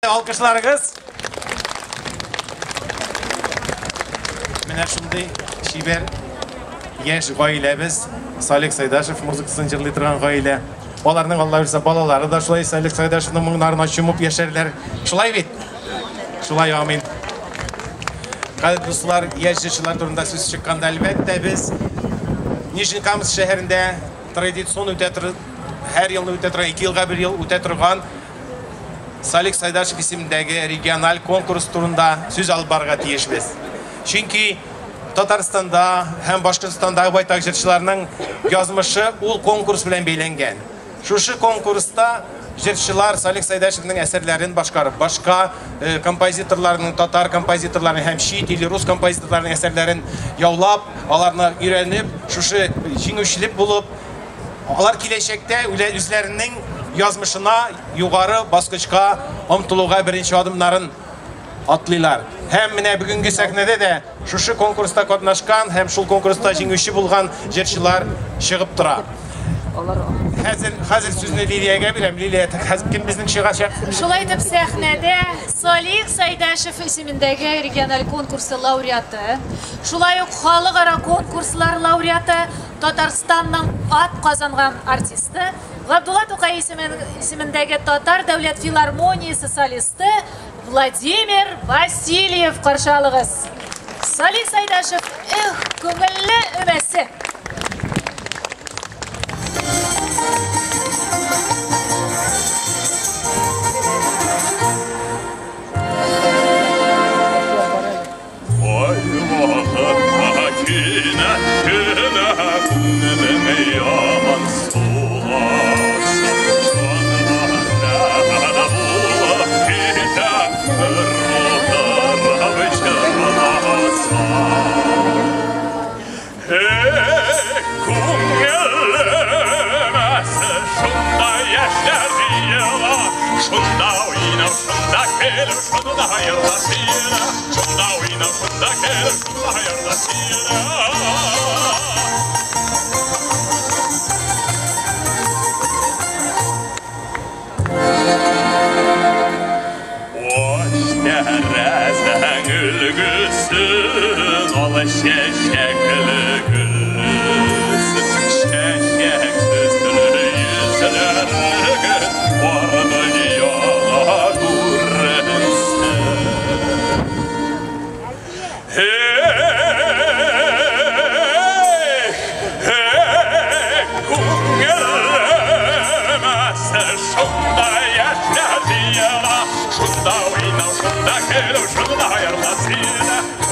Alkışlarınız. Mene şunday şiber yaş gailemiz Salik Saydaşev muzikasını jırlaytırgan gaile. Olarning Allah bilsa balalары da şulay Salik Saydaşevning muңнарына чумып яшәрләр. Шулай бит. Шулай амин. Кадерле дуслар, яшьчеләр турында сүз чыкканда әлбәттә без Нижнекамск шәһәрендә традицион үтә торган, һәр ел үтә торган, 2 елга бер ел үтә торган Salik Saydaşev исемендәге региональ конкурс турында сүз алып барырга тиешбез. Чөнки Татарстанда һәм Башкортостандагы байтак җырчыларның язмышы ул конкурс белән бәйләнгән. Шушы конкурста җырчылар Salik Saydaşевның әсәрләрен башкарып, башка композиторларның, татар композиторларның һәм чит ил рус композиторларның әсәрләрен яулап, аларны өйрәнеп, шушы җиңүчелек булып, алар киләчәктә үзләренең язмышына югары баскычка омтылуга беренче адымнарын атлыйлар. Һәм менә бүгенге сәхнәдә дә шушы конкурста катнашкан һәм шул конкурста җиңүче булган җырчылар чыгып тора. Хәзер сүзне Лилиягә бирәм. Лилия, кем безнең чыгачак? Шулай итеп сәхнәдә Salik Saydaşev исемендәге региональ конкурсы лауреаты, шулай ук халыкара конкурслар лауреаты, Татарстанның ат казанган артисты, Габдулла Тукай исемендәге Татар дәүләт филармониясе солисты Владимир Васильев каршы алыгыз. Salik Saydaşev, күңелле өмәсе. Шунда уйнау, шунда келу, шунда айырмас ина.